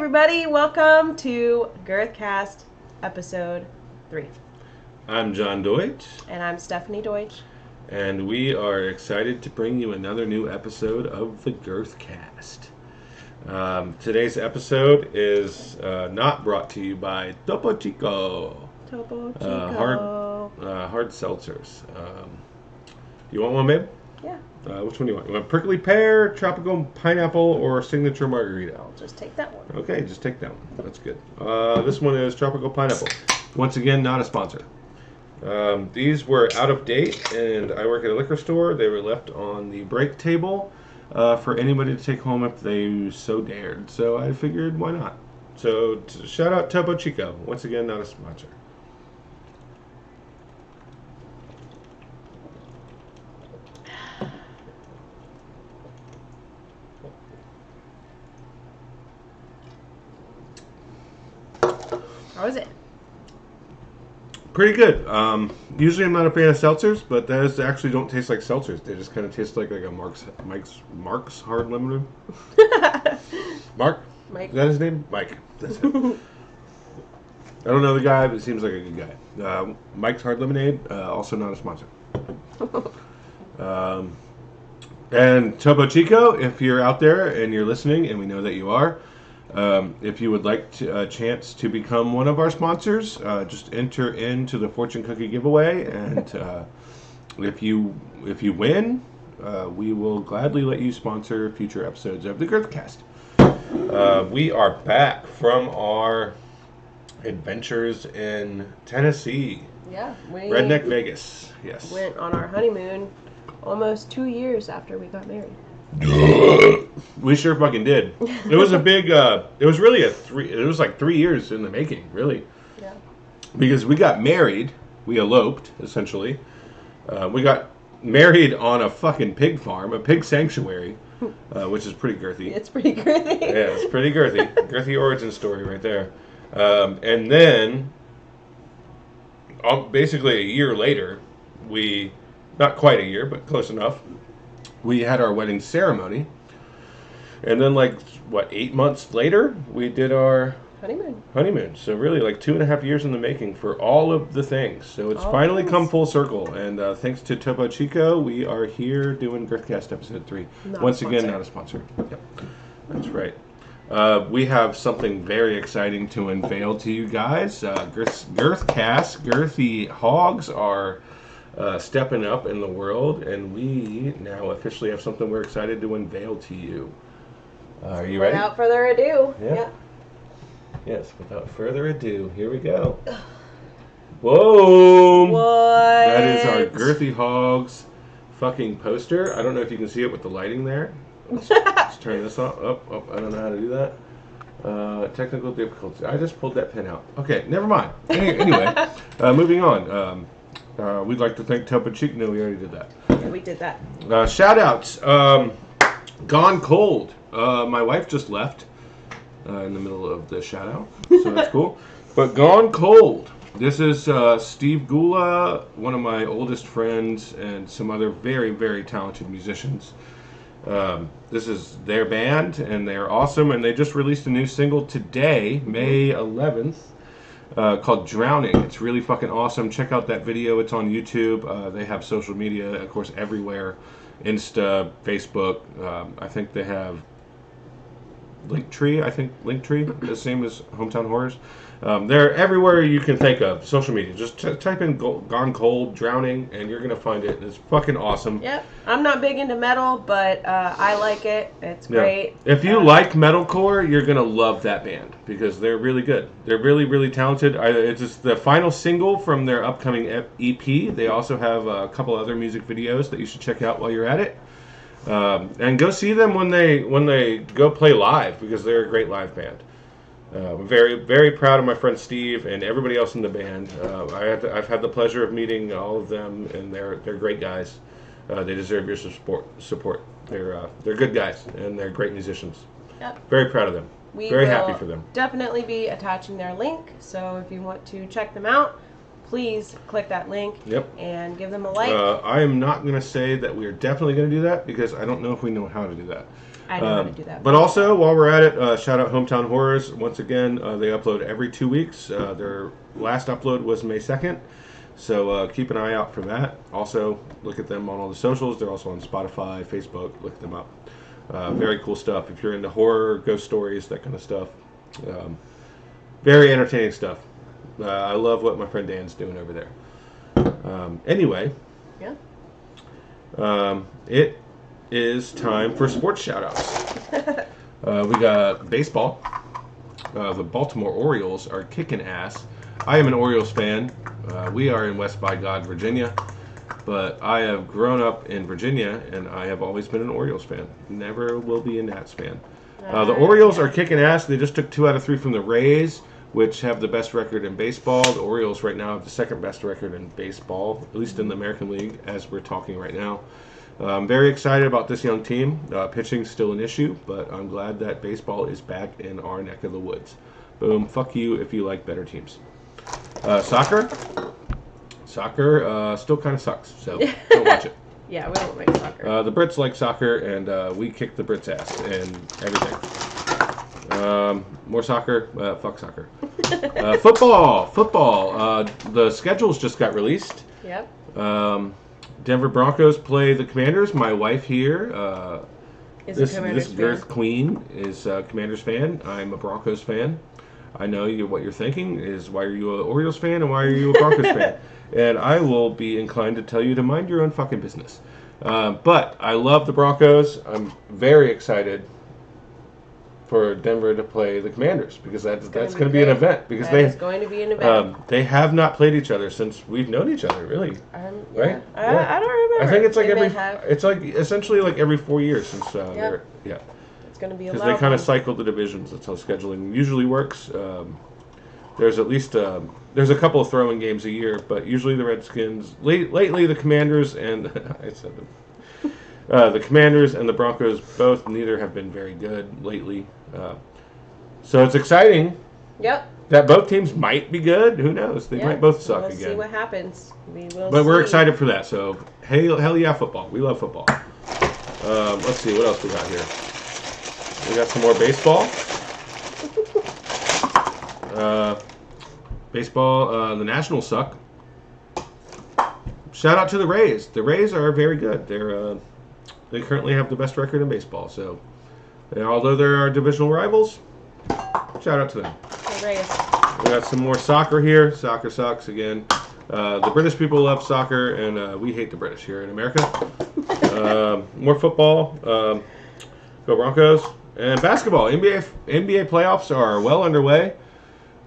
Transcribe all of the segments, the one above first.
everybody. Welcome to Girthcast, episode 3. I'm John Deutsch. And I'm Stephanie Deutsch. And we are excited to bring you another new episode of the Girthcast. Today's episode is not brought to you by Topo Chico. Topo Chico. Hard seltzers. You want one, babe? Yeah. Which one do you want? You want prickly pear, tropical pineapple, or signature margarita? I'll just take that one. Okay, just take that one. That's good. This one is tropical pineapple. Once again, not a sponsor. These were out of date, and I work at a liquor store. They were left on the break table for anybody to take home if they so dared. So I figured, why not? So shout out Topo Chico. Once again, not a sponsor. How is it? Pretty good. Usually I'm not a fan of seltzers, but those actually don't taste like seltzers. They just kind of taste like a Mark's Hard Lemonade. Mark? Mike. Is that his name? Mike. That's it. I don't know the guy, but it seems like a good guy. Mike's Hard Lemonade, also not a sponsor. And Topo Chico, if you're out there and you're listening, and we know that you are, if you would like a chance to become one of our sponsors, just enter into the fortune cookie giveaway, and if you win, we will gladly let you sponsor future episodes of the Girthcast. We are back from our adventures in Tennessee. Yeah. We Redneck Vegas. Yes. went on our honeymoon almost 2 years after we got married. We sure fucking did. It was a big, it was really it was like 3 years in the making, really. Yeah. Because we got married, we eloped, essentially. We got married on a fucking pig farm, a pig sanctuary, which is pretty girthy. It's pretty girthy. Yeah, it's pretty girthy. Girthy origin story right there. And then, basically a year later, not quite a year, but close enough, we had our wedding ceremony, and then 8 months later, we did our honeymoon. So really, 2.5 years in the making for all of the things. So it's finally come full circle, and thanks to Topo Chico, we are here doing Girthcast episode 3. Once again, not a sponsor. Yep, that's right. We have something very exciting to unveil to you guys. Girthcast, Girthy Hogs are stepping up in the world, and we now officially have something we're excited to unveil to you. Are you ready? Without further ado. Yeah. Yes, without further ado, here we go. Boom! What? That is our Girthy Hogs fucking poster. I don't know if you can see it with the lighting there. Let's turn this off. Oh, I don't know how to do that. Technical difficulties. I just pulled that pin out. Okay, never mind. Anyway, moving on. We'd like to thank Topo Chico. No, we already did that. Yeah, we did that. Shout outs. Gone Cold. My wife just left in the middle of the shout out, so that's cool. But Gone Cold. This is Steve Gula, one of my oldest friends, and some other very, very talented musicians. This is their band, and they're awesome, and they just released a new single today, May 11th. Called Drowning. It's really fucking awesome. Check out that video. It's on YouTube. They have social media, of course, everywhere. Insta, Facebook. I think they have Linktree. The same as Hometown Horrors. They're everywhere you can think of. Social media. Just type in Gone Cold, Drowning, and you're going to find it. It's fucking awesome. Yep. I'm not big into metal, but I like it. It's great. If you like metalcore, you're going to love that band because they're really good. They're really, really talented. It's just the final single from their upcoming EP. They also have a couple other music videos that you should check out while you're at it. And go see them when they go play live because they're a great live band. I'm very, very proud of my friend Steve and everybody else in the band. I've had the pleasure of meeting all of them, and they're great guys. They deserve your support. They're good guys, and they're great musicians. Yep. Very proud of them. Very happy for them. Definitely be attaching their link, so if you want to check them out, please click that link. Yep. And give them a like. I am not going to say that we are definitely going to do that because I don't know if we know how to do that. I know how to do that. But also, while we're at it, shout out Hometown Horrors. Once again, they upload every 2 weeks. Their last upload was May 2nd. So keep an eye out for that. Also, look at them on all the socials. They're also on Spotify, Facebook. Look them up. Very cool stuff. If you're into horror, ghost stories, that kind of stuff. Very entertaining stuff. I love what my friend Dan's doing over there. Anyway. Yeah. It is time for sports shout-outs. We got baseball. The Baltimore Orioles are kicking ass. I am an Orioles fan. We are in West by God, Virginia. But I have grown up in Virginia, and I have always been an Orioles fan. Never will be a Nats fan. The Orioles are kicking ass. They just took 2 out of 3 from the Rays, which have the best record in baseball. The Orioles right now have the second best record in baseball, at least in the American League, as we're talking right now. I'm very excited about this young team. Pitching's still an issue, but I'm glad that baseball is back in our neck of the woods. Boom, fuck you if you like better teams. Soccer still kind of sucks, so don't watch it. Yeah, we don't like soccer. The Brits like soccer, and we kick the Brits' ass and everything. More soccer. Fuck soccer. Football. The schedules just got released. Yep. Denver Broncos play the Commanders. My wife here, this Girth queen, is a Commanders fan. I'm a Broncos fan. I know what you're thinking is, why are you an Orioles fan and why are you a Broncos fan? And I will be inclined to tell you to mind your own fucking business. But I love the Broncos. I'm very excited for Denver to play the Commanders because that's going to be an event. Because it's going to be an event. They have not played each other since we've known each other, really. Right? I don't remember. I think it's like it's like essentially like every 4 years since they're It's going to be a lot. Because they kind of cycle the divisions. That's how scheduling usually works. There's at least there's a couple of throwing games a year, but usually the Redskins. Lately, the Commanders and I said them. The Commanders and the Broncos neither have been very good lately. So it's exciting. Yep. That both teams might be good. Who knows? They might both suck again. We'll see what happens. But we're excited for that. So hell yeah, football. We love football. Let's see what else we got here. We got some more baseball. The Nationals suck. Shout out to the Rays. The Rays are very good. They currently have the best record in baseball. So, although they're our divisional rivals, shout out to them. The Rays. We got some more soccer here. Soccer sucks again. The British people love soccer, and we hate the British here in America. More football. Go Broncos. And basketball. NBA playoffs are well underway.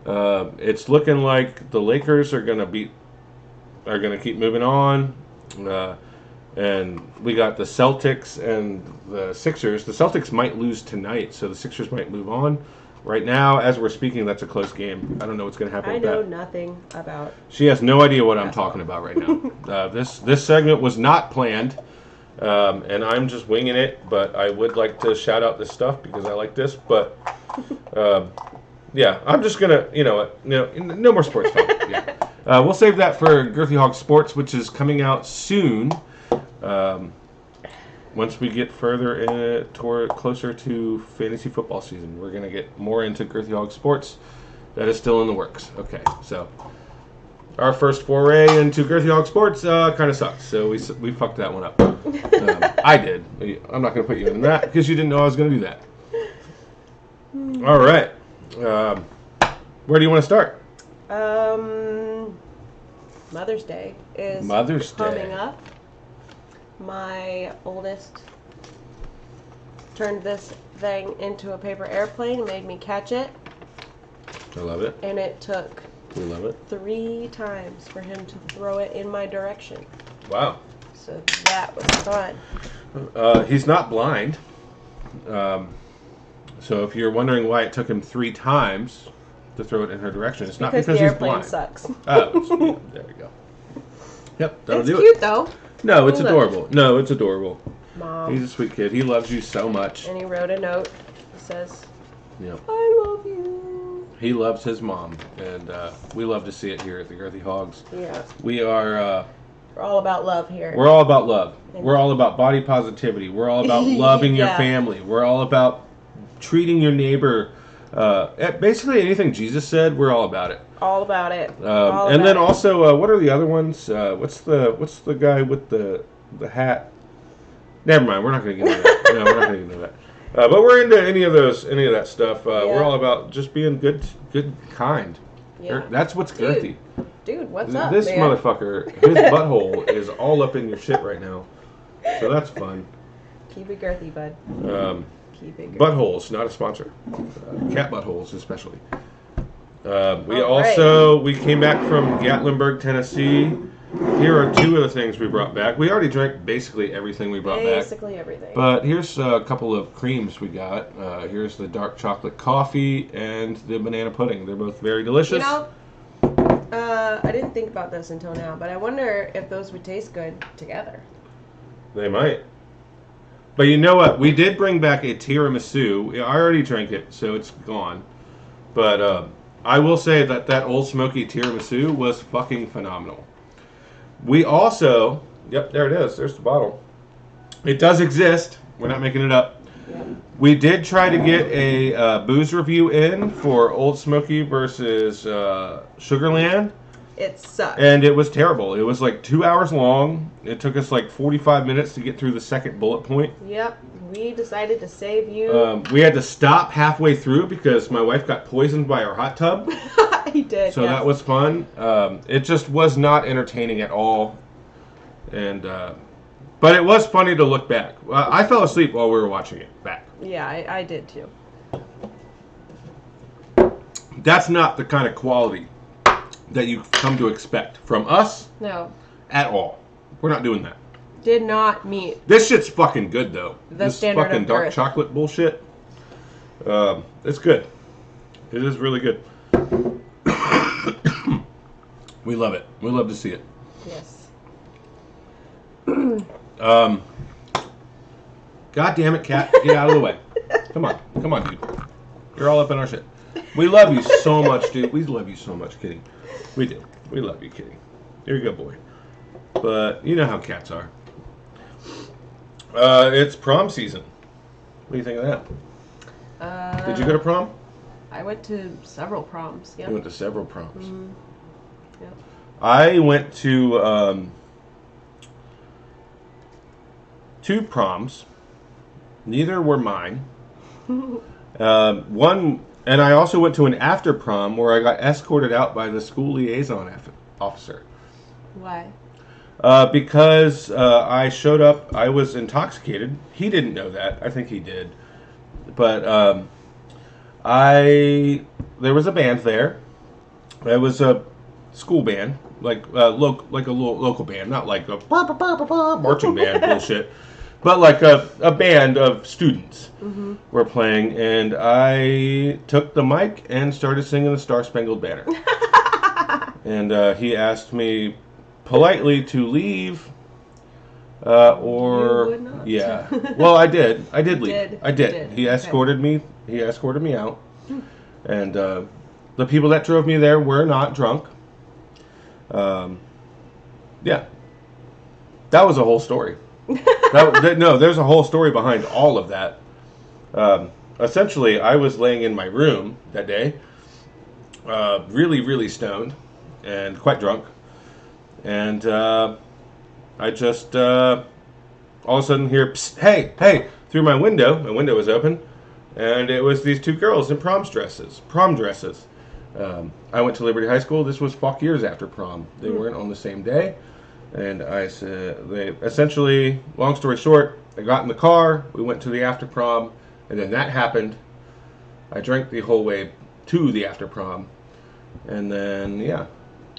It's looking like the Lakers are gonna keep moving on. And we got the Celtics and the Sixers. The Celtics might lose tonight, so the Sixers might move on. Right now, as we're speaking, that's a close game. I don't know what's going to happen with that. I know nothing about... She has no idea what I'm talking about right now. This segment was not planned, and I'm just winging it, but I would like to shout out this stuff because I like this. But, yeah, I'm just going to, no more sports talk. Yeah. We'll save that for Girthy Hog Sports, which is coming out soon. Once we get further closer to fantasy football season, we're going to get more into Girthy Hog Sports. That is still in the works. Okay, so our first foray into Girthy Hog Sports kind of sucks, so we fucked that one up. I did. I'm not going to put you in that because you didn't know I was going to do that. All right. Where do you want to start? Mother's Day is coming up. My oldest turned this thing into a paper airplane and made me catch it. I love it. And it took we love it. 3 times for him to throw it in my direction. Wow. So that was fun. He's not blind. So if you're wondering why it took him 3 times to throw it in her direction, it's not because he's blind. The airplane sucks. Oh, there we go. Yep, that'll do it. It's cute though. No, it's adorable. No, it's adorable. Mom. He's a sweet kid. He loves you so much. And he wrote a note. It says, "Yep. I love you." He loves his mom, and we love to see it here at the Girthy Hogs. Yeah. We are... we're all about love here. We're all about love. We're all about body positivity. We're all about loving your family. We're all about treating your neighbor. Basically anything Jesus said, we're all about it. All about it. And then also, what are the other ones? What's the guy with the hat? Never mind. We're not going to get into that. No, we're not going to get into that. But we're into any of that stuff. We're all about just being good, kind. Yeah. That's what's girthy. Dude, what's up, this man? Motherfucker, his butthole is all up in your shit right now. So that's fun. Keep it girthy, bud. Keep it girthy. Buttholes, not a sponsor. Cat buttholes, especially. We came back from Gatlinburg, Tennessee. Here are two of the things we brought back. We already drank basically everything we brought back. Basically everything. But here's a couple of creams we got. Here's the dark chocolate coffee and the banana pudding. They're both very delicious. I didn't think about this until now, but I wonder if those would taste good together. They might. But you know what? We did bring back a tiramisu. I already drank it, so it's gone. But I will say that Old Smoky tiramisu was fucking phenomenal. We also... Yep, there it is. There's the bottle. It does exist. We're not making it up. Yeah. We did try to get a booze review in for Old Smoky versus Sugarland. It sucked. And it was terrible. It was like 2 hours long. It took us like 45 minutes to get through the second bullet point. Yep. We decided to save you. We had to stop halfway through because my wife got poisoned by our hot tub. He did. So that was fun. It just was not entertaining at all. And but it was funny to look back. I fell asleep while we were watching it back. Yeah, I did too. That's not the kind of quality that you come to expect from us. No. At all. We're not doing that. Did not meet. This shit's fucking good though. This standard fucking of dark Girth. chocolate bullshit. It's good. It is really good. We love it. We love to see it. Yes. God damn it, Cat. Get out of the way. Come on, dude. You're all up in our shit. We love you so much, dude. We love you so much, Kitty. We do. We love you, Kitty. You're a good boy. But you know how cats are. It's prom season. What do you think of that? Did you go to prom? I went to several proms. Yeah. You went to several proms. Mm-hmm. Yep. I went to 2 proms. Neither were mine. One, and I also went to an after prom where I got escorted out by the school liaison officer. Why? Because I showed up, I was intoxicated. He didn't know that. I think he did. But there was a band there. It was a school band, like a local band, not like a marching band bullshit, but like a band of students were playing, and I took the mic and started singing the Star Spangled Banner. And he asked me politely to leave, or you would not. Yeah. Well, I did. I did leave. I did. Did. He escorted me. He escorted me out, and the people that drove me there were not drunk. Yeah. That was a whole story. No, there's a whole story behind all of that. Essentially, I was laying in my room that day, really, really stoned and quite drunk. And I just all of a sudden hear, "Psst, hey," through my window. My window was open. And it was these 2 girls in prom dresses. I went to Liberty High School. This was fuck years after prom. They weren't on the same day. And I said, they essentially, long story short, I got in the car. We went to the after prom. And then that happened. I drank the whole way to the after prom. And then, yeah.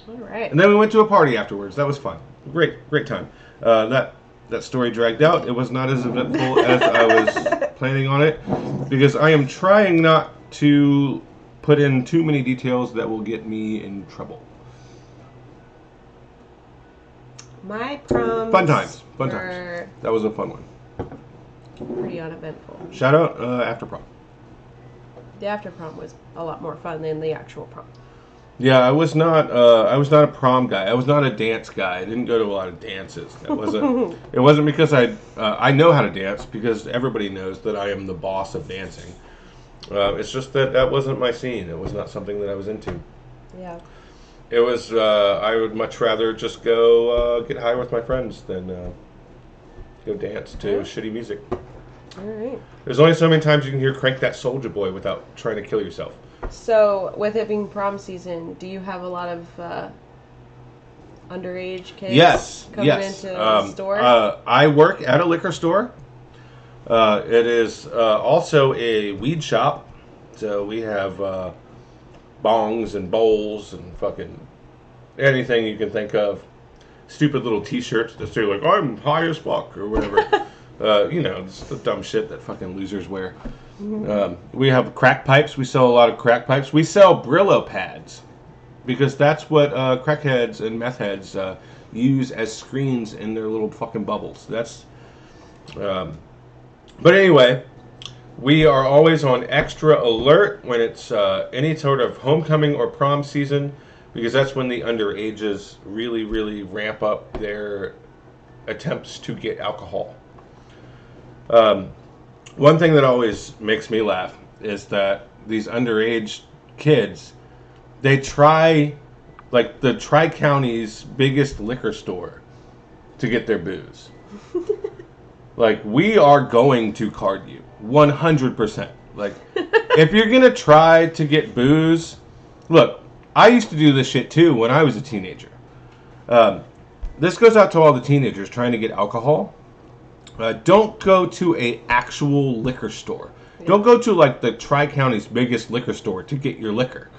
All right. And then we went to a party afterwards. That was fun. Great time. That story dragged out. It was not as eventful as I was planning on it, because I am trying not to put in too many details that will get me in trouble. My proms. Fun times. That was a fun one. Pretty uneventful. Shout out after prom. The after prom was a lot more fun than the actual prom. Yeah, I was not a prom guy. I was not a dance guy. I didn't go to a lot of dances. It wasn't because I know how to dance, because everybody knows that I am the boss of dancing. It's just that wasn't my scene. It was not something that I was into. Yeah. It was. I would much rather just go get high with my friends than go dance to shitty music. All right. There's only so many times you can hear "Crank That Soulja Boy" without trying to kill yourself. So, with it being prom season, do you have a lot of underage kids coming into the store? I work at a liquor store. It is also a weed shop. So we have bongs and bowls and fucking anything you can think of. Stupid little T-shirts that say like "I'm high as fuck" or whatever. It's the dumb shit that fucking losers wear. We have crack pipes. We sell a lot of crack pipes. We sell Brillo pads because that's what crackheads and meth heads use as screens in their little fucking bubbles. But anyway, we are always on extra alert when it's any sort of homecoming or prom season, because that's when the underages really, really ramp up their attempts to get alcohol. One thing that always makes me laugh is that these underage kids, they try, like, the Tri-County's biggest liquor store to get their booze. Like, we are going to card you 100%. Like, if you're going to try to get booze, look, I used to do this shit too when I was a teenager. This goes out to all the teenagers trying to get alcohol. Don't go to a actual liquor store. Yeah. Don't go to like the Tri-County's biggest liquor store to get your liquor.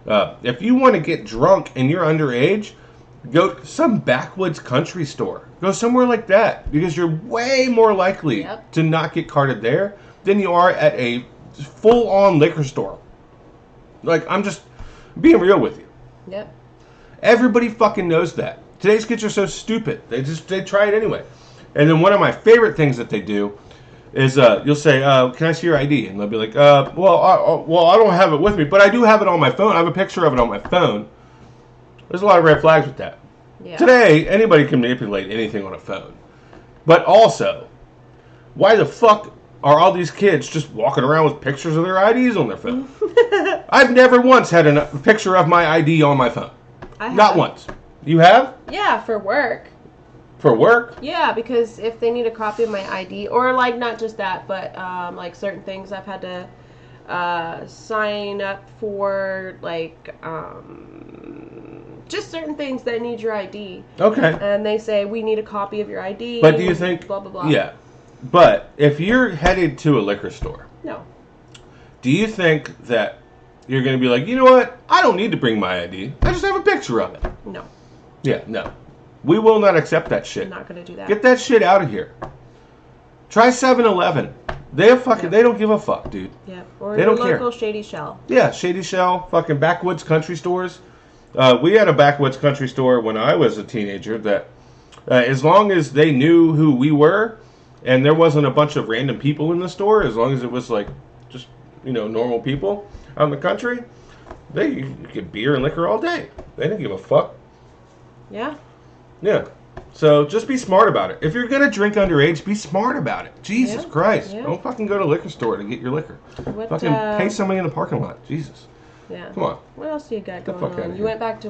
If you want to get drunk and you're underage, go to some backwoods country store. Go somewhere like that, because you're way more likely to not get carded there than you are at a full-on liquor store. Like, I'm just being real with you. Yep. Everybody fucking knows that. Today's kids are so stupid. They try it anyway. And then one of my favorite things that they do is you'll say, "Can I see your ID?" And they'll be like, "Well, I don't have it with me, but I do have it on my phone. I have a picture of it on my phone." There's a lot of red flags with that. Yeah. Today, anybody can manipulate anything on a phone. But also, why the fuck are all these kids just walking around with pictures of their IDs on their phone? I've never once had a picture of my ID on my phone. Not once. You have? Yeah, for work. For work? Yeah, because if they need a copy of my ID, or like not just that, but like certain things I've had to sign up for, like just certain things that need your ID. Okay. And they say we need a copy of your ID. But do you think? Blah blah blah. Yeah, but if you're headed to a liquor store, no. Do you think that you're going to be like, you know what? I don't need to bring my ID. I just have a picture of it. No. Yeah, no. We will not accept that shit. I'm not going to do that. Get that shit out of here. Try 7-Eleven. They don't give a fuck, dude. Yeah. Or they your don't local care. Shady Shell. Yeah, Shady Shell, fucking backwoods country stores. We had a backwoods country store when I was a teenager that as long as they knew who we were and there wasn't a bunch of random people in the store, as long as it was like just, normal people out in the country, they get beer and liquor all day. They didn't give a fuck. Yeah. Yeah. So just be smart about it. If you're going to drink underage, be smart about it. Jesus Christ. Yeah. Don't fucking go to a liquor store to get your liquor. Fucking pay somebody in the parking lot. Jesus. Yeah. Come on. What else do you got going on? You went back to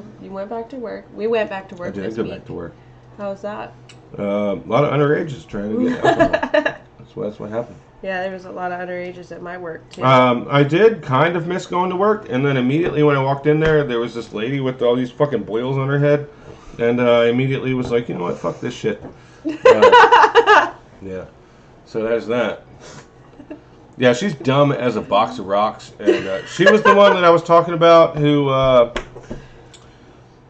work. We went back to work this week. I did go back to work. How was that? A lot of underages trying to get alcohol. That's what happened. Yeah, there was a lot of underages at my work, too. I did kind of miss going to work, and then immediately when I walked in there was this lady with all these fucking boils on her head, and I immediately was like, you know what, fuck this shit. Yeah, so there's that. Yeah, she's dumb as a box of rocks, and she was the one that I was talking about who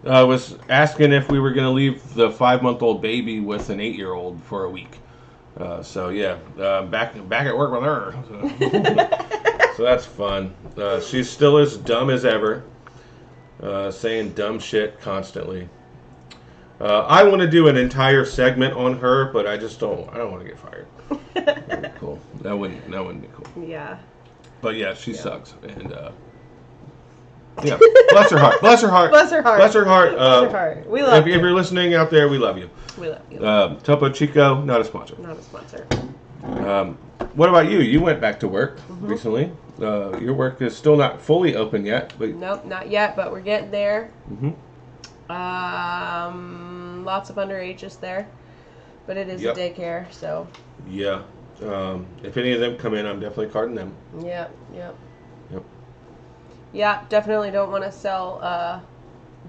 was asking if we were going to leave the 5-month-old baby with an 8-year-old for a week. So yeah, back at work with her. So that's fun. She's still as dumb as ever, saying dumb shit constantly. I want to do an entire segment on her, but I don't want to get fired. That'd be cool. That wouldn't be cool. Yeah. But yeah, she sucks. And yeah, bless her heart. Bless her heart. Bless her heart. Bless her heart. Bless her heart. We love you. If you're listening out there, we love you. We love you. Topo Chico, not a sponsor. Not a sponsor. What about you? You went back to work recently. Your work is still not fully open yet. But... Nope, not yet, but we're getting there. Lots of underages there. But it is a daycare, so. Yeah. If any of them come in, I'm definitely carding them. Yep. Yeah, definitely don't want to sell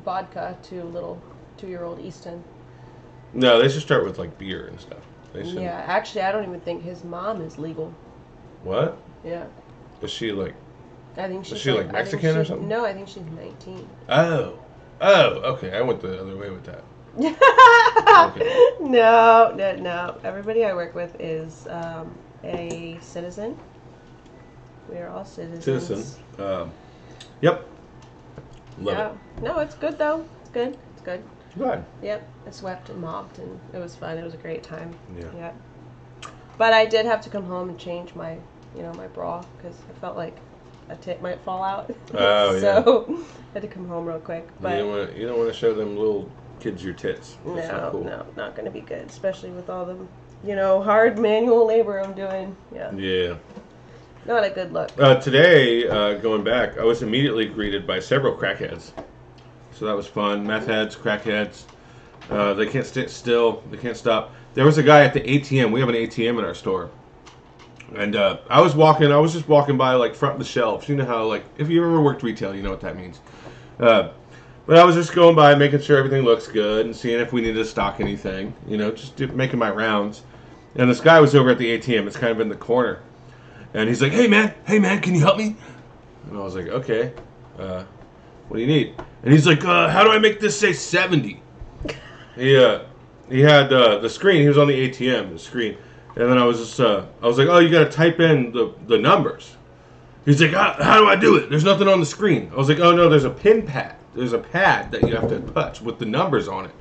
vodka to little 2-year-old Easton. No, they should start with like beer and stuff. Yeah, actually, I don't even think his mom is legal. What? Yeah. Is she like? I think she's. Is she like Mexican or something? No, I think she's 19. Oh, okay. I went the other way with that. Okay. No. Everybody I work with is a citizen. We are all citizens. Citizen. Yep. Love it. No, it's good though. It's good. Good. Yep. I swept and mopped and it was fun. It was a great time. Yeah. Yep. But I did have to come home and change my, my bra because I felt like a tit might fall out. Oh, so I had to come home real quick. But you don't want to show them little kids your tits. That's not cool. No, not going to be good, especially with all the, hard manual labor I'm doing. Yeah. Yeah. Not a good look. Today, going back, I was immediately greeted by several crackheads. So that was fun. Meth heads, crackheads. They can't sit still. They can't stop. There was a guy at the ATM. We have an ATM in our store. And I was just walking by, like, front of the shelves. You know how, like, if you ever worked retail, you know what that means. But I was just going by, making sure everything looks good and seeing if we needed to stock anything. Just making my rounds. And this guy was over at the ATM. It's kind of in the corner. And he's like, hey, man, can you help me? And I was like, okay. What do you need? And he's like, how do I make this say 70? He had the screen. He was on the ATM, the screen. And then I was like, oh, you got to type in the numbers. He's like, how do I do it? There's nothing on the screen. I was like, oh, no, there's a pin pad. There's a pad that you have to touch with the numbers on it.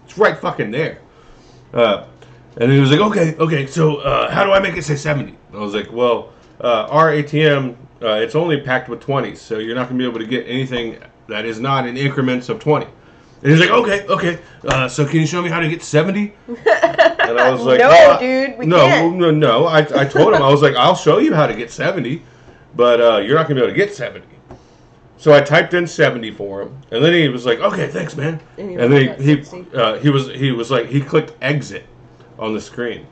It's right fucking there. And he was like, okay, so how do I make it say 70? I was like, well, our ATM, it's only packed with 20s, so you're not going to be able to get anything that is not in increments of 20. And he's like, okay, so can you show me how to get 70? And I was like, no, dude, we can't. No. I told him, I was like, I'll show you how to get 70, but you're not going to be able to get 70. So I typed in 70 for him, and then he was like, okay, thanks, man. And then he was like, he clicked exit on the screen.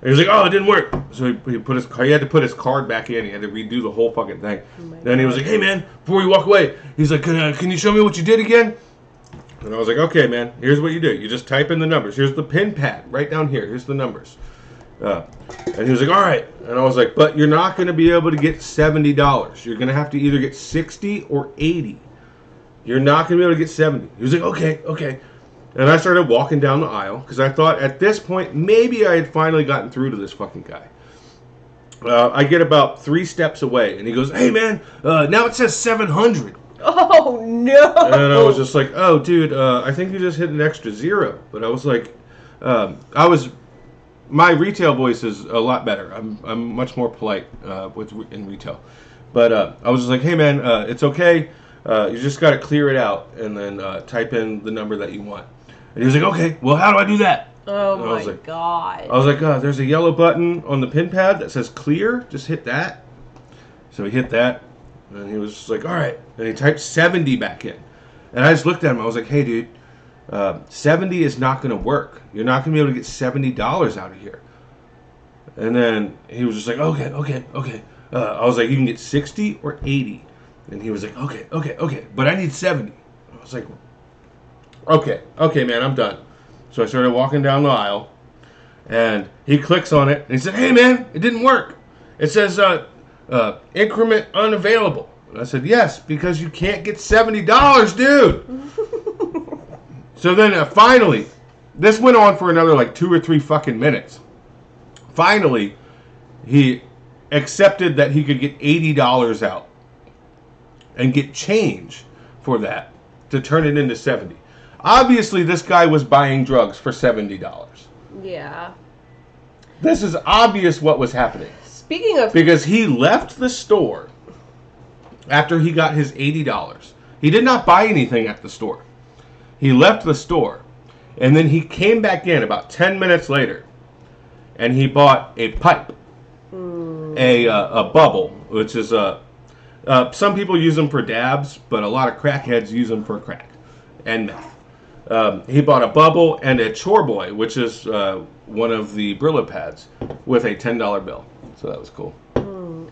And he was like, oh, it didn't work. So he had to put his card back in. He had to redo the whole fucking thing. Then he was like, hey, man, before you walk away, he's like, can you show me what you did again? And I was like, okay, man, here's what you do. You just type in the numbers. Here's the pin pad right down here. Here's the numbers. And he was like, all right. And I was like, but you're not going to be able to get $70. You're going to have to either get 60 or 80. You're not going to be able to get 70. He was like, okay. And I started walking down the aisle because I thought at this point, maybe I had finally gotten through to this fucking guy. I get about 3 steps away and he goes, hey, man, now it says 700. Oh, no. And I was just like, oh, dude, I think you just hit an extra 0. But I was like, my retail voice is a lot better. I'm much more polite in retail. But I was just like, hey, man, it's okay. You just got to clear it out and then type in the number that you want. And he was like, okay, well, how do I do that? Oh, my God. I was like, there's a yellow button on the pin pad that says clear. Just hit that. So he hit that. And he was just like, all right. And he typed 70 back in. And I just looked at him. I was like, hey, dude, 70 is not going to work. You're not going to be able to get $70 out of here. And then he was just like, okay. I was like, you can get 60 or 80. And he was like, okay. But I need 70. I was like, okay, man, I'm done. So I started walking down the aisle. And he clicks on it. And he said, hey, man, it didn't work. It says increment unavailable. And I said, yes, because you can't get $70, dude. So then finally, this went on for another like 2 or 3 fucking minutes. Finally, he accepted that he could get $80 out and get change for that to turn it into 70. Obviously, this guy was buying drugs for $70. Yeah. This is obvious what was happening. Speaking of... Because he left the store after he got his $80. He did not buy anything at the store. He left the store, and then he came back in about 10 minutes later, and he bought a pipe, a bubble, which is some people use them for dabs, but a lot of crackheads use them for crack and meth. He bought a bubble and a chore boy, which is one of the Brillo pads, with a $10 bill. So that was cool.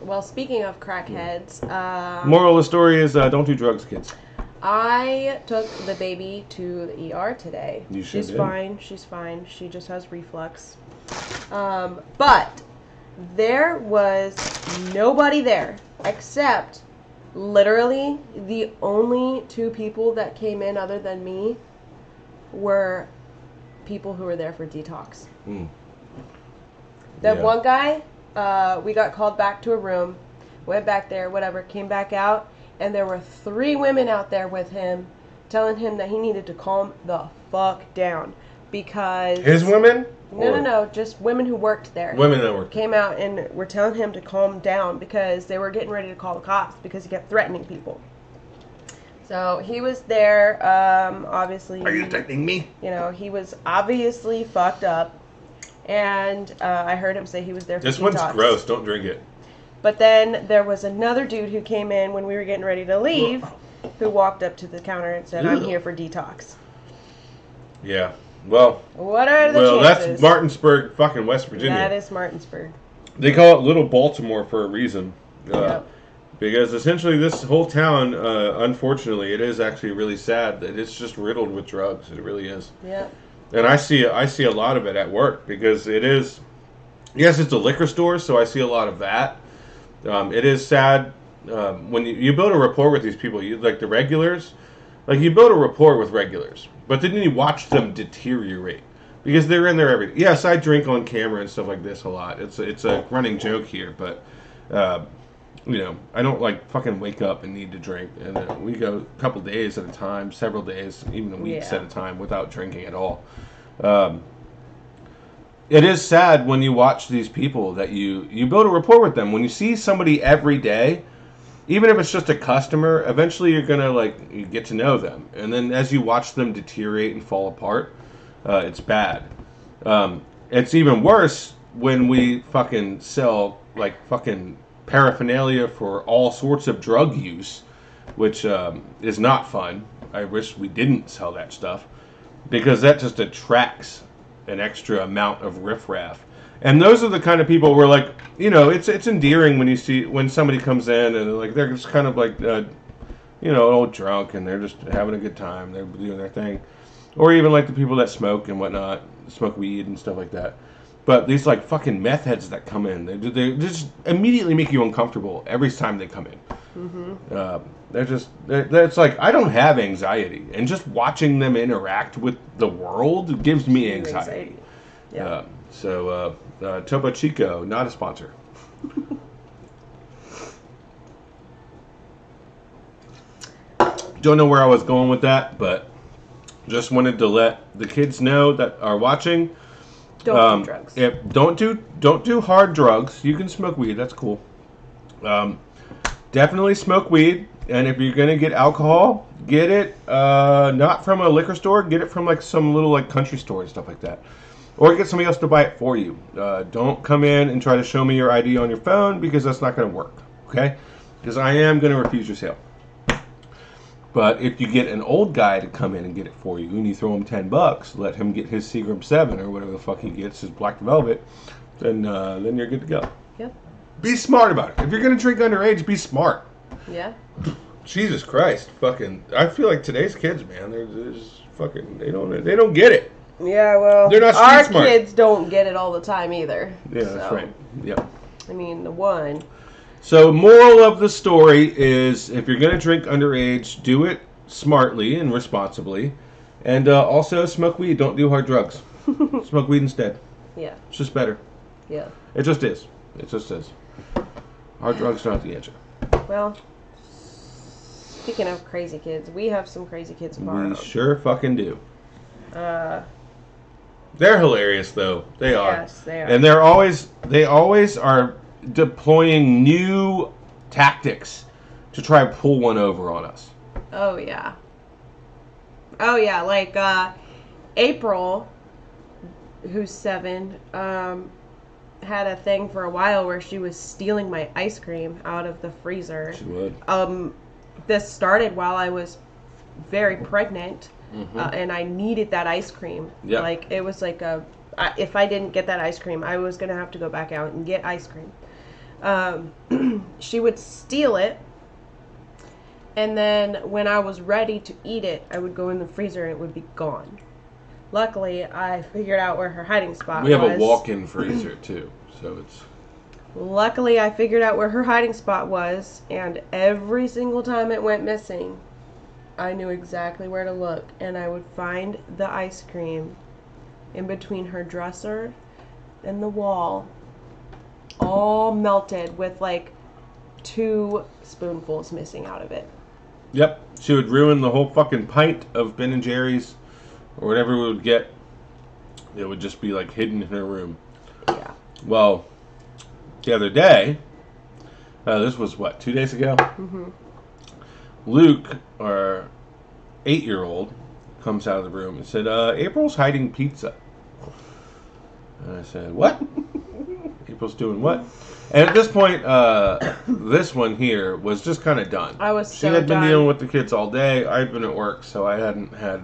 Well, speaking of crackheads, moral of the story is don't do drugs, kids. I took the baby to the ER today. You sure She's did. fine. She's fine. She just has reflux. But there was nobody there except literally the only two people that came in other than me were people who were there for detox. That one guy, we got called back to a room, went back there, whatever, came back out, and there were 3 women out there with him telling him that he needed to calm the fuck down because... His women? No, just women who worked there. Women that worked. Came out and were telling him to calm down because they were getting ready to call the cops because he kept threatening people. So he was there, obviously... Are you threatening me? You know, he was obviously fucked up. And I heard him say he was there for This detox. one's gross. Don't drink it. But then there was another dude who came in when we were getting ready to leave who walked up to the counter and said, I'm here for detox. Yeah. Well, what are the chances? That's Martinsburg, fucking West Virginia. That is Martinsburg. They call it Little Baltimore for a reason. Yep. Because essentially this whole town, unfortunately, it is actually really sad that it's just riddled with drugs. It really is. Yeah. And I see a lot of it at work because it is, yes, it's a liquor store, so I see a lot of that. It is sad when you build a rapport with these people, like the regulars, like you build a rapport with regulars, but then you watch them deteriorate because they're in there every day. Yes, I drink on camera and stuff like this a lot. It's a running joke here, but you know, I don't like fucking wake up and need to drink, and we go a couple days at a time, several days, even weeks at a time without drinking at all. It is sad when you watch these people that you build a rapport with them. When you see somebody every day, even if it's just a customer, eventually you're gonna you get to know them, and then as you watch them deteriorate and fall apart, it's bad. It's even worse when we fucking sell fucking paraphernalia for all sorts of drug use, which is not fun. I wish we didn't sell that stuff because that just attracts an extra amount of riffraff. And those are the kind of people where it's endearing when somebody comes in and they're just kind of all drunk and they're just having a good time. They're doing their thing. Or even the people that smoke and whatnot, smoke weed and stuff like that. But these fucking meth heads that come in, they just immediately make you uncomfortable every time they come in. It's I don't have anxiety, and just watching them interact with the world gives me anxiety. Yeah. Topo Chico, not a sponsor. Don't know where I was going with that, but just wanted to let the kids know that are watching. Don't do drugs. Don't do hard drugs. You can smoke weed. That's cool. Definitely smoke weed. And if you're gonna get alcohol, get it not from a liquor store. Get it from some little country store and stuff like that, or get somebody else to buy it for you. Don't come in and try to show me your ID on your phone because that's not gonna work. Okay? Because I am gonna refuse your sale. But if you get an old guy to come in and get it for you, and you throw him $10, let him get his Seagram 7 or whatever the fuck he gets, his Black Velvet, then you're good to go. Yep. Be smart about it. If you're gonna drink underage, be smart. Yeah. Jesus Christ, fucking! I feel like today's kids, man, they're just fucking. They don't get it. Yeah, well, they're not our smart. kids don't get it all the time either. Yeah, that's right. Yep. I mean, the one. So, moral of the story is, if you're going to drink underage, do it smartly and responsibly. And also, smoke weed. Don't do hard drugs. Smoke weed instead. Yeah. It's just better. Yeah. It just is. It just is. Hard drugs are not the answer. Well, speaking of crazy kids, we have some crazy kids of our own. We sure fucking do. They're hilarious, though. They are. Yes, they are. And they always are deploying new tactics to try and pull one over on us. Oh, yeah. Oh, yeah. Like, April, who's 7, had a thing for a while where she was stealing my ice cream out of the freezer. She would. This started while I was very pregnant, Mm-hmm. and I needed that ice cream. Yeah. Like, it was like if I didn't get that ice cream, I was going to have to go back out and get ice cream. She would steal it, and then when I was ready to eat it, I would go in the freezer and it would be gone. Luckily, I figured out where her hiding spot was. We have a walk-in freezer, too, so it's... Luckily, I figured out where her hiding spot was, and every single time it went missing, I knew exactly where to look, and I would find the ice cream in between her dresser and the wall, all melted with like 2 spoonfuls missing out of it. Yep, she would ruin the whole fucking pint of Ben & Jerry's, or whatever we would get. It would just be like hidden in her room. Yeah. Well, the other day, this was what, 2 days ago? Mm-hmm. Luke, our 8-year-old, comes out of the room and said, April's hiding pizza. And I said, what? April's doing what? And at this point, this one here was just kind of done. I was She so had been done. dealing with the kids all day. I'd been at work, so I hadn't had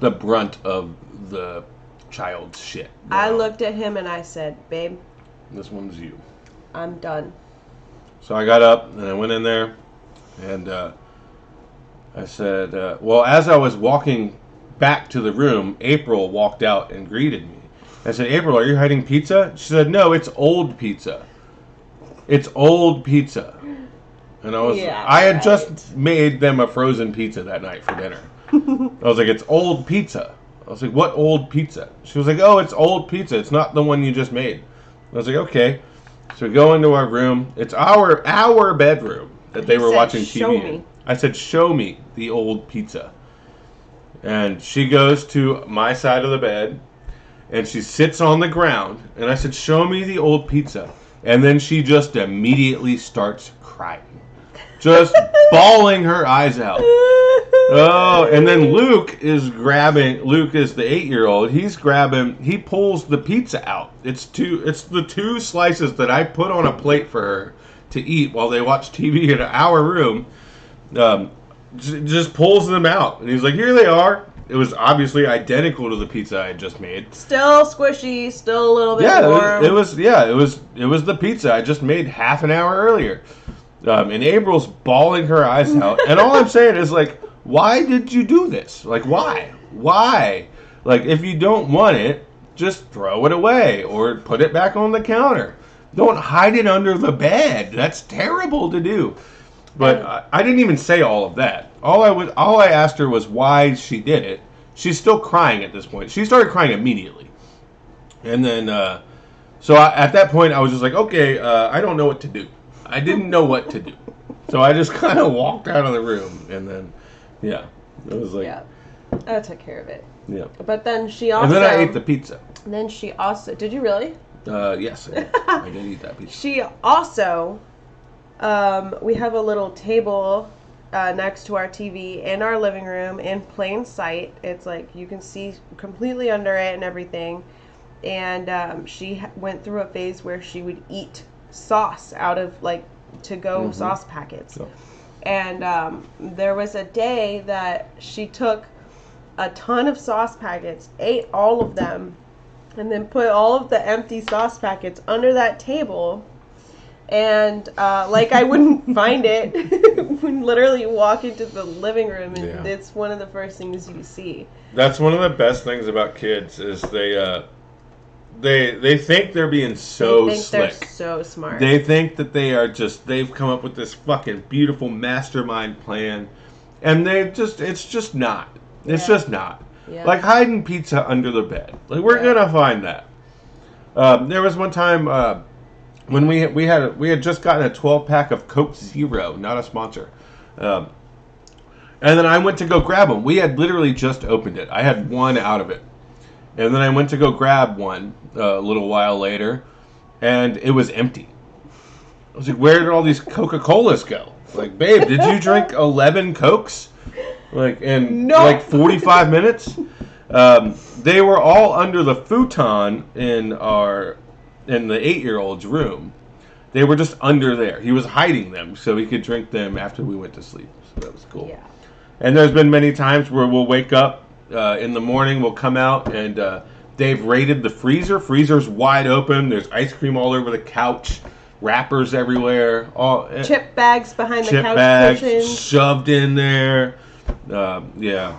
the brunt of the child's shit. I looked at him and I said, babe, This one's you. I'm done. So I got up and I went in there and I said, well, as I was walking back to the room, April walked out and greeted me. I said, April, are you hiding pizza? She said, no, it's old pizza. It's old pizza. And I had just made them a frozen pizza that night for dinner. I was like, it's old pizza. I was like, what old pizza? She was like, oh, it's old pizza. It's not the one you just made. I was like, okay. So we go into our room. It's our bedroom that they were watching TV show in. me. I said, show me the old pizza. And she goes to my side of the bed, and she sits on the ground. And I said, show me the old pizza. And then she just immediately starts crying. Just bawling her eyes out. Oh, and then Luke is the 8-year-old. He pulls the pizza out. It's the 2 slices that I put on a plate for her to eat while they watch TV in our room. Just pulls them out. And he's like, here they are. It was obviously identical to the pizza I had just made. Still squishy, still a little bit warm. It was the pizza I just made half an hour earlier. And April's bawling her eyes out. And all I'm saying is, like, why did you do this? Like, why? Why? Like, if you don't want it, just throw it away or put it back on the counter. Don't hide it under the bed. That's terrible to do. But I didn't even say all of that. All I asked her was why she did it. She's still crying at this point. She started crying immediately. And then, at that point, I was just like, okay, I don't know what to do. I didn't know what to do. So I just kind of walked out of the room. And then, yeah, it was like... Yeah, I took care of it. Yeah. But then she also... And then I ate the pizza. Then she also... Did you really? Yes, I did eat that pizza. She also... we have a little table next to our TV in our living room in plain sight. It's like you can see completely under it and everything. And she went through a phase where she would eat sauce out of like to-go sauce packets. So. And there was a day that she took a ton of sauce packets, ate all of them, and then put all of the empty sauce packets under that table. And I wouldn't find it. When literally you walk into the living room and it's one of the first things you see. That's one of the best things about kids is they think they're being so slick. They're so smart. They think that they've come up with this fucking beautiful mastermind plan, and it's just not. It's just not. Yeah. Like hiding pizza under the bed. Like we're gonna find that. There was one time when we had just gotten a 12-pack of Coke Zero, not a sponsor. And then I went to go grab them. We had literally just opened it. I had one out of it. And then I went to go grab one a little while later, and it was empty. I was like, where did all these Coca-Colas go? Like, babe, did you drink 11 Cokes? Like, in like 45 minutes? They were all under the futon in the 8-year-old's room. They were just under there. He was hiding them so he could drink them after we went to sleep. So that was cool. Yeah. And there's been many times where we'll wake up in the morning, we'll come out, and they've raided the freezer. Freezer's wide open. There's ice cream all over the couch. Wrappers everywhere. Chip bags behind the couch bags cushions. Shoved in there. Yeah.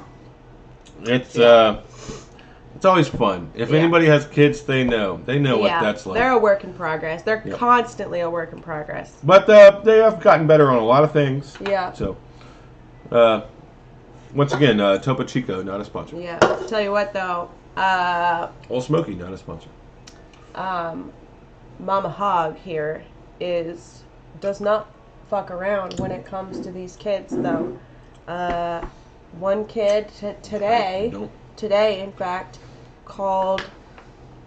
It's always fun. If anybody has kids, they know what that's like. They're a work in progress. They're constantly a work in progress. But they have gotten better on a lot of things. Yeah. So, once again, Topo Chico, not a sponsor. Yeah. I'll tell you what, though. Old Smoky, not a sponsor. Mama Hog here does not fuck around when it comes to these kids, though. One kid today, in fact, called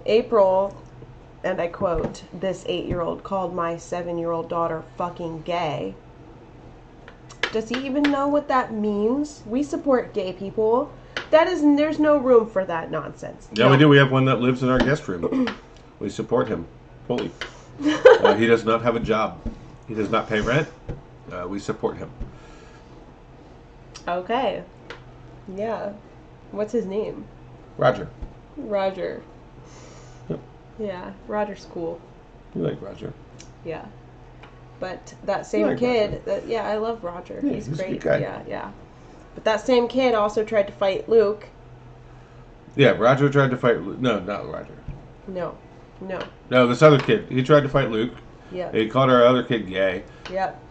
April, and I quote, this 8-year-old called my 7-year-old daughter fucking gay. Does he even know what that means? We support gay people. There's no room for that nonsense. Yeah, we do. We have one that lives in our guest room. We support him fully. He does not have a job. He does not pay rent. We support him. Okay. Yeah. What's his name? Roger. Roger. Yep. Yeah, Roger's cool. You like Roger. Yeah. But that same kid, I love Roger. Yeah, he's a great. good guy. Yeah. But that same kid also tried to fight Luke. Yeah, Roger tried to fight Luke. No, not Roger. No, this other kid. He tried to fight Luke. Yeah. He called our other kid gay. Yep.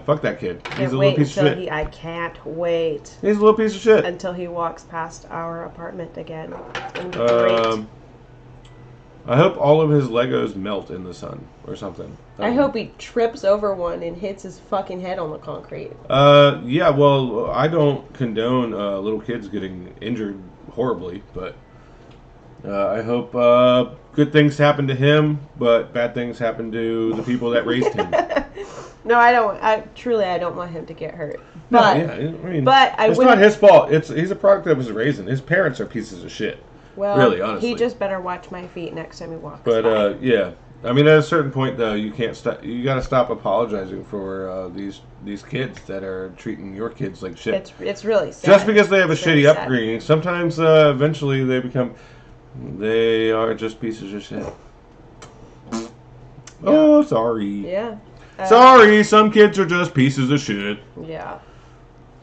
Fuck that kid. He's Can't a wait little piece of shit. I can't wait He's a little piece of shit. until he walks past our apartment again. Great. I hope all of his Legos melt in the sun or something. I hope he trips over one and hits his fucking head on the concrete. Yeah, well, I don't condone little kids getting injured horribly, but I hope good things happen to him, but bad things happen to the people that raised him. No, I don't. I don't want him to get hurt. But, But, I mean, but it's not his fault. He's a product of his raising. His parents are pieces of shit. Well, really, honestly. he just better watch my feet next time he walks. But yeah, I mean, at a certain point, though, you can't stop. You got to stop apologizing for these kids that are treating your kids like shit. It's really sad. Just because they have a shitty sad. upbringing, sometimes eventually they are just pieces of shit. Yeah. Oh, sorry. Yeah. Sorry, some kids are just pieces of shit. Yeah.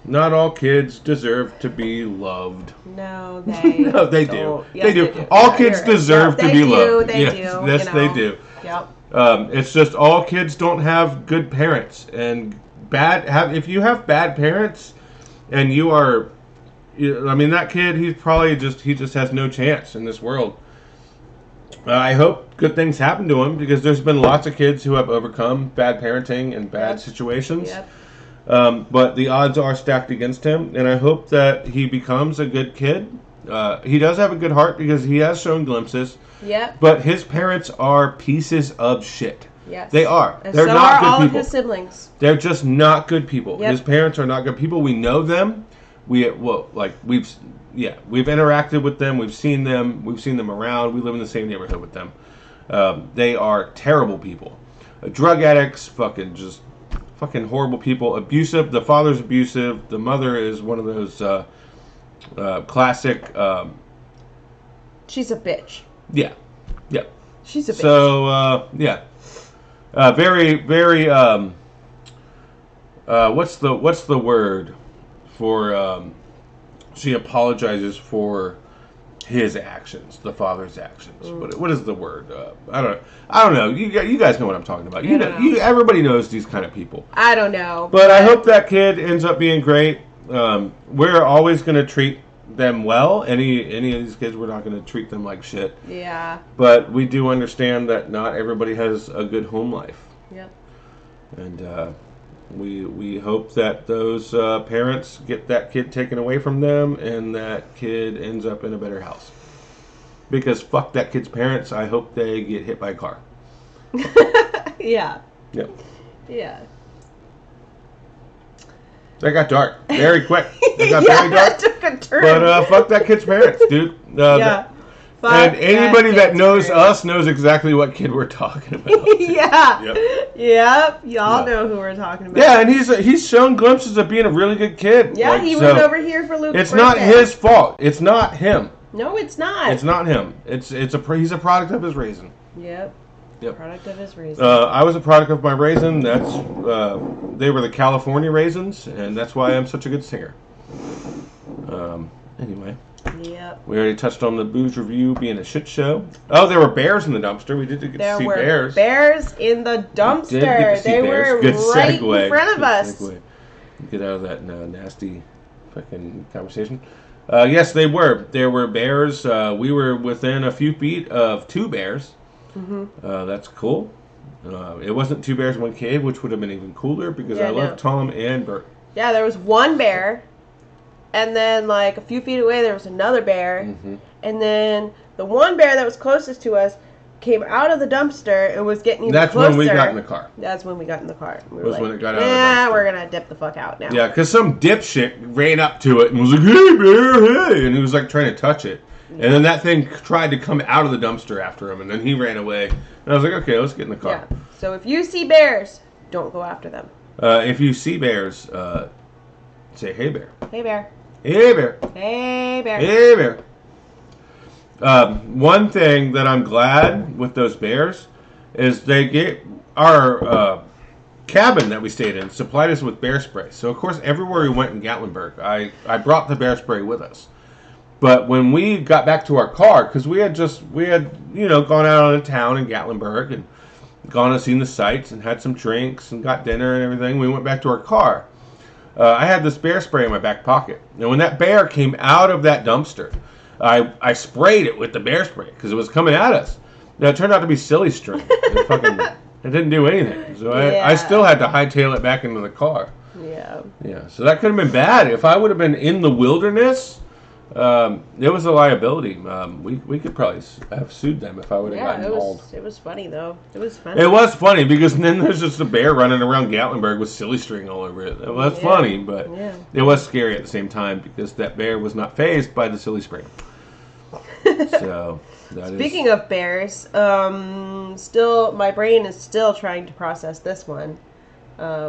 Not all kids deserve to be loved. No, they. No, they do. Yes, they do. All kids deserve to be loved. They yes, do. Yes, they do. Yep. It's just all kids don't have good parents, and if you have bad parents, and you are, I mean, that kid, he just has no chance in this world. I hope good things happen to him, because there's been lots of kids who have overcome bad parenting and bad situations. Yep. But the odds are stacked against him, and I hope that he becomes a good kid. He does have a good heart because he has shown glimpses. Yep. But his parents are pieces of shit. Yes. They are. And They're so not are good all people. of his siblings. They're just not good people. Yep. His parents are not good people. We know them. We've interacted with them. We've seen them. We've seen them around. We live in the same neighborhood with them. They are terrible people. Drug addicts, fucking horrible people. Abusive. The father's abusive. The mother is one of those classic. She's a bitch. Yeah. She's a bitch. So yeah. Very, very. What's the word for? She apologizes for his actions, the father's actions. What is the word? I don't know. You guys know what I'm talking about. Everybody knows these kind of people. I don't know. But I hope that kid ends up being great. We're always going to treat them well. Any of these kids, we're not going to treat them like shit. Yeah. But we do understand that not everybody has a good home life. Yep. And we hope that those parents get that kid taken away from them, and that kid ends up in a better house. Because fuck that kid's parents. I hope they get hit by a car. Yeah. Yep. Yeah. That got dark very quick. That got Yeah, very dark. that took a turn. But fuck that kid's parents, dude. Yeah. Fuck And anybody that kid's knows parents. us knows exactly what kid we're talking about. Yeah. Yep. Yep. Y'all Yeah. know who we're talking about. Yeah, and he's shown glimpses of being a really good kid. Yeah, Like, he so was over here for Luke's it's birthday. not his fault. It's not him. No, it's not. It's not him. He's a product of his raising. Yep. Yep. Product of his raising. I was a product of my raisin. They were the California raisins, and that's why I'm such a good singer. Anyway. Yep. We already touched on the booze review being a shit show. Oh, there were bears in the dumpster. We did get to see bears. Bears in the dumpster. We did get to see They bears. were Good right segue. in front of Good us. segue. Get out of that nasty fucking conversation. Yes, they were. There were bears. We were within a few feet of 2 bears. Mm-hmm. That's cool. It wasn't 2 bears in 1 cave, which would have been even cooler because Yeah, I love Tom and Bert. Yeah, there was 1 bear, and then like a few feet away there was another bear, and then the 1 bear that was closest to us came out of the dumpster and was getting even That's closer. when we got in the car. That's when we got in the car. We Was were when like, it got out of the yeah, dumpster. we're gonna dip the fuck out now. Yeah, because some dipshit ran up to it and was like, "Hey, bear, hey!" And he was like trying to touch it. And then that thing tried to come out of the dumpster after him, and then he ran away. And I was like, okay, let's get in the car. Yeah. So if you see bears, don't go after them. If you see bears, say, hey, bear. Hey bear. Hey, bear. Hey bear. Hey, bear. One thing that I'm glad with those bears is they get our cabin that we stayed in supplied us with bear spray. So, of course, everywhere we went in Gatlinburg, I brought the bear spray with us. But when we got back to our car, because we had gone out on town in Gatlinburg and gone and seen the sights and had some drinks and got dinner and everything, we went back to our car. I had this bear spray in my back pocket. And when that bear came out of that dumpster, I sprayed it with the bear spray because it was coming at us. Now, it turned out to be silly string. It didn't do anything. So I still had to hightail it back into the car. Yeah. Yeah, so that could have been bad. If I would have been in the wilderness, it was a liability. We could probably have sued them if I would have gotten mauled. It was funny though. It was funny. It was funny because then there's just a bear running around Gatlinburg with silly string all over it. Well, that's funny, but it was scary at the same time because that bear was not fazed by the silly string. So Speaking of bears, still my brain is still trying to process this one.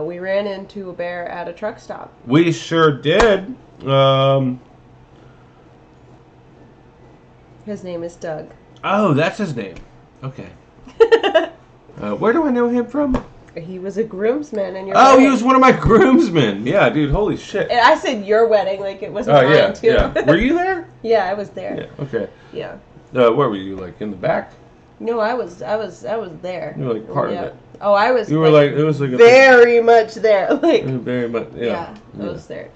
We ran into a bear at a truck stop. We sure did. His name is Doug. Oh, that's his name. Okay. Where do I know him from? He was a groomsman in your Oh, wedding. he was one of my groomsmen. Yeah, dude, holy shit. And I said your wedding like it wasn't mine yeah, too. yeah. Were you there? Yeah, I was there. Yeah, okay. Yeah. Where were you, like, in the back? No, I was there. You were, like, part of it. Oh, I was. You were, like, it was, like, a very much there. Like, very much, yeah. I was there.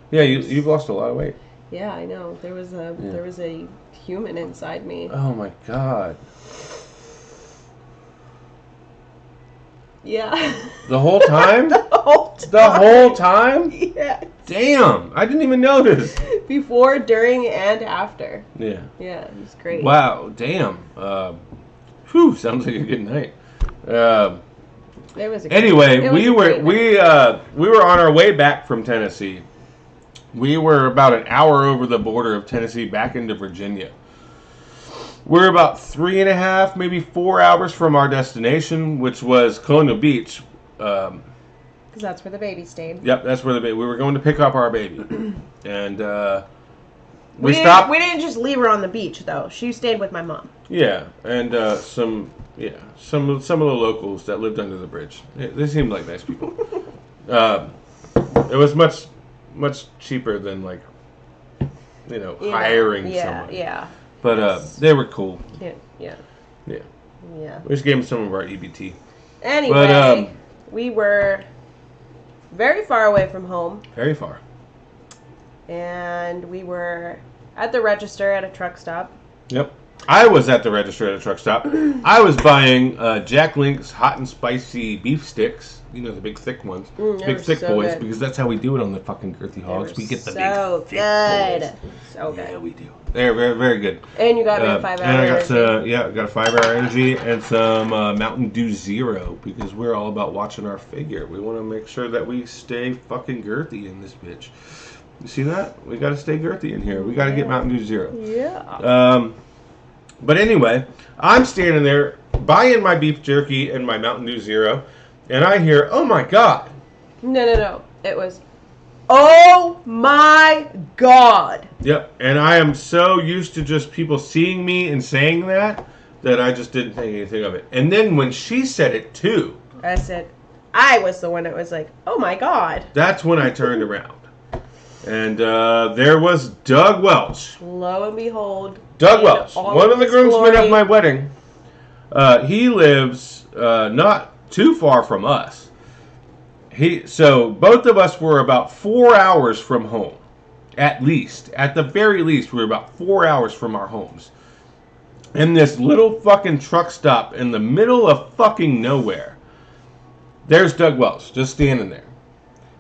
Yeah, you've lost a lot of weight. Yeah, I know. There was a human inside me. Oh, my God. Yeah. The whole time? The whole time. The whole time? Yeah. Damn, I didn't even notice. Before, during, and after. Yeah. Yeah, it was great. Wow, damn. Whew, sounds like a good night. It was a Anyway, great, we were on our way back from Tennessee. We were about an hour over the border of Tennessee back into Virginia. We're about 3.5, maybe 4 hours from our destination, which was Colonial Beach. Because that's where the baby stayed. Yep, that's where we were going to pick up our baby, and we stopped. We didn't just leave her on the beach though. She stayed with my mom. Yeah, and some of the locals that lived under the bridge. They seemed like nice people. It was much cheaper than like hiring someone. Yeah. But they were cool. Yeah. We just gave them some of our EBT. Anyway, but, we were very far away from home. Very far. And we were at the register at a truck stop. Yep. I was at the register at a truck stop. I was buying Jack Link's hot and spicy beef sticks. You know, the big thick ones. Big thick so boys. good. Because that's how we do it on the fucking Girthy Hogs. We get the so big thick boys. So good. Yeah, we do. They're very, very good. And you got me a 5-hour And I got energy. got a 5-hour energy and some Mountain Dew Zero because we're all about watching our figure. We want to make sure that we stay fucking girthy in this bitch. You see that? We got to stay girthy in here. We got to get Mountain Dew Zero. Yeah. But anyway, I'm standing there buying my beef jerky and my Mountain Dew Zero, and I hear, "Oh my God!" No. It was, "Oh my God!" Yep. And I am so used to just people seeing me and saying that I just didn't think anything of it. And then when she said it too, I said, I was the one that was like, "Oh my God!" That's when I turned around, and there was Doug Welch. Lo and behold, Doug Welch, one of the groomsmen of my glory. wedding. He lives not too far from us. So both of us were about 4 hours from home. At the very least, we were about 4 hours from our homes. In this little fucking truck stop in the middle of fucking nowhere. There's Doug Welch, just standing there.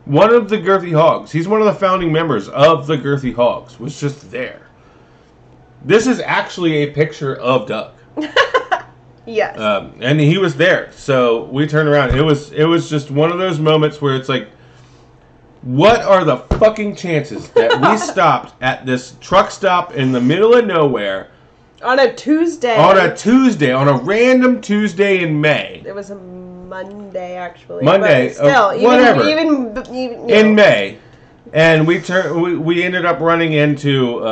One of the Girthy Hogs. He's one of the founding members of the Girthy Hogs. Was just there. This is actually a picture of Doug. Yes. And he was there. So we turned around. It was just one of those moments where it's like, what are the fucking chances that we stopped at this truck stop in the middle of nowhere on a Tuesday. on a random Tuesday in May. It was a Monday, actually. Monday, But still, whatever. Even In May, and we ended up running into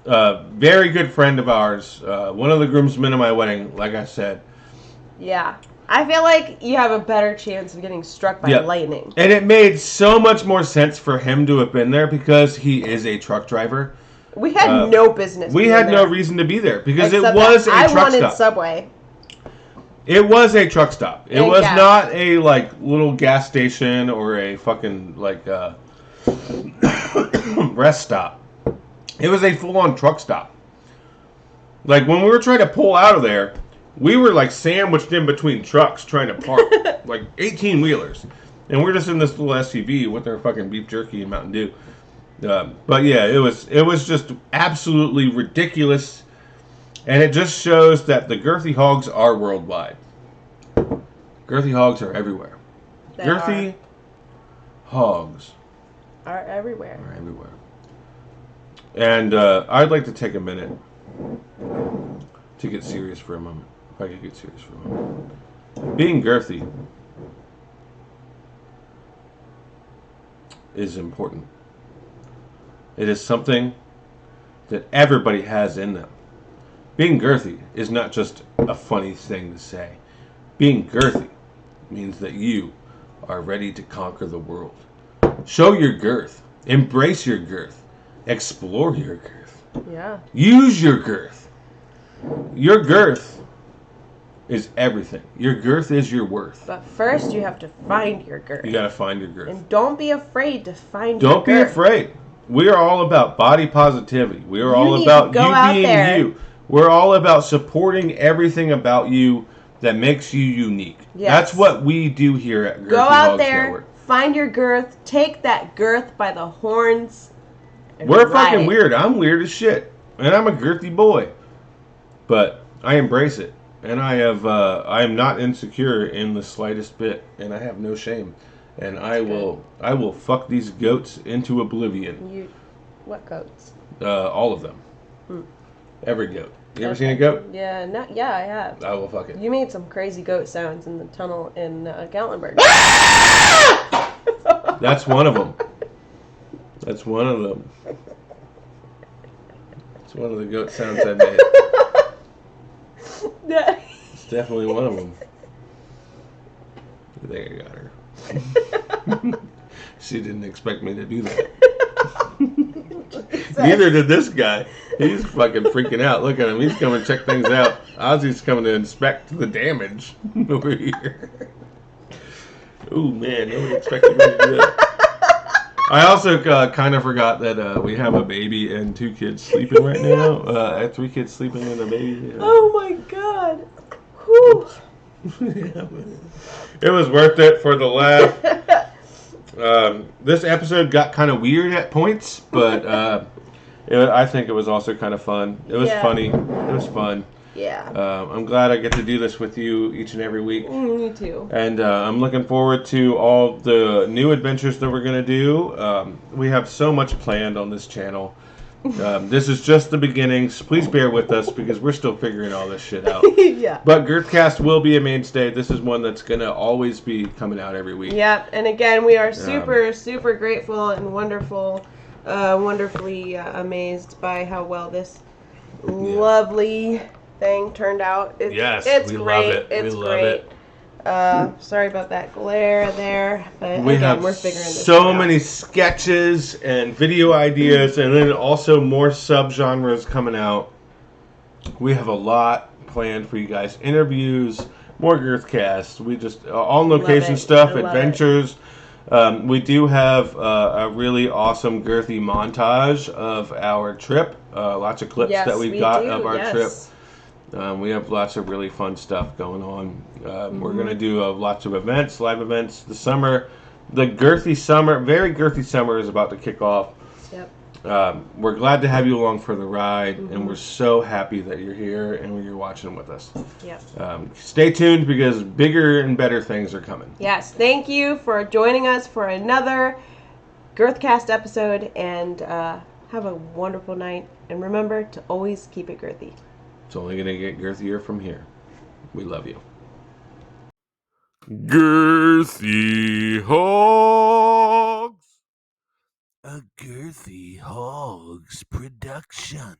a very good friend of ours, one of the groomsmen of my wedding, like I said. Yeah. I feel like you have a better chance of getting struck by lightning. And it made so much more sense for him to have been there because he is a truck driver. We had no business. We had no reason to be there because Except it was a truck stop. I wanted Subway. It was a truck stop. It And was gas. not a like little gas station or a fucking like rest stop. It was a full-on truck stop. Like when we were trying to pull out of there, we were like sandwiched in between trucks trying to park, like 18-wheelers, and we're just in this little SUV with our fucking beef jerky and Mountain Dew. But yeah, it was just absolutely ridiculous, and it just shows that the Girthy Hogs are worldwide. Girthy Hogs are everywhere. Girthy Hogs are everywhere. Are everywhere. And I'd like to take a minute to get serious for a moment. If I could get serious for a moment. Being girthy is important. It is something that everybody has in them. Being girthy is not just a funny thing to say. Being girthy means that you are ready to conquer the world. Show your girth. Embrace your girth. Explore your girth. Yeah. Use your girth. Your girth is everything. Your girth is your worth. But first, you have to find your girth. You gotta find your girth. And don't be afraid to find your Don't be girth. afraid. We are all about body positivity. We are all about you being you. We're all about supporting everything about you that makes you unique. Yes. That's what we do here at Girthy Go out Hogs there, Network. find your girth, take that girth by the horns. And We're ride fucking it. weird. I'm weird as shit. And I'm a girthy boy. But I embrace it. And I am not insecure in the slightest bit. And I have no shame. And I will fuck these goats into oblivion. What goats? All of them. Every goat. You ever seen a goat? Yeah, I have. I will fuck it. You made some crazy goat sounds in the tunnel in Gatlinburg. That's one of them. That's one of them. It's one of the goat sounds I made. It's definitely one of them. I think I got her. She didn't expect me to do that. Neither did this guy. He's fucking freaking out. Look at him. He's coming to check things out. Ozzy's coming to inspect the damage over here. Ooh, man. Nobody expected me to do that. I also kind of forgot that we have a baby and 2 kids sleeping right now. I have 3 kids sleeping and a baby. Oh my god. Whew. It was worth it for the laugh. This episode got kind of weird at points, but I think it was also kind of fun. It was funny. It was fun. Yeah. I'm glad I get to do this with you each and every week. Me too. And I'm looking forward to all the new adventures that we're going to do. We have so much planned on this channel. This is just the beginning. So please bear with us because we're still figuring all this shit out. Yeah. But Girthcast will be a mainstay. This is one that's going to always be coming out every week. Yep. And again, we are super grateful and wonderfully amazed by how well this lovely thing turned out. It's we great. love it. It's we love great. it. Sorry about that glare there, but We have we're figuring this so out. many sketches and video ideas, and then also more subgenres coming out. We have a lot planned for you guys. Interviews, more Girthcast. We just on location stuff, adventures. We do have a really awesome Girthy montage of our trip. Lots of clips that we got of our trip. We have lots of really fun stuff going on. We're going to do lots of events, live events. The summer, the Girthy summer, very Girthy summer is about to kick off. Yep. We're glad to have you along for the ride, and we're so happy that you're here and you're watching with us. Yep. Stay tuned because bigger and better things are coming. Yes. Thank you for joining us for another Girthcast episode, and have a wonderful night. And remember to always keep it girthy. It's only going to get girthier from here. We love you. Girthy Hogs. A Girthy Hogs production.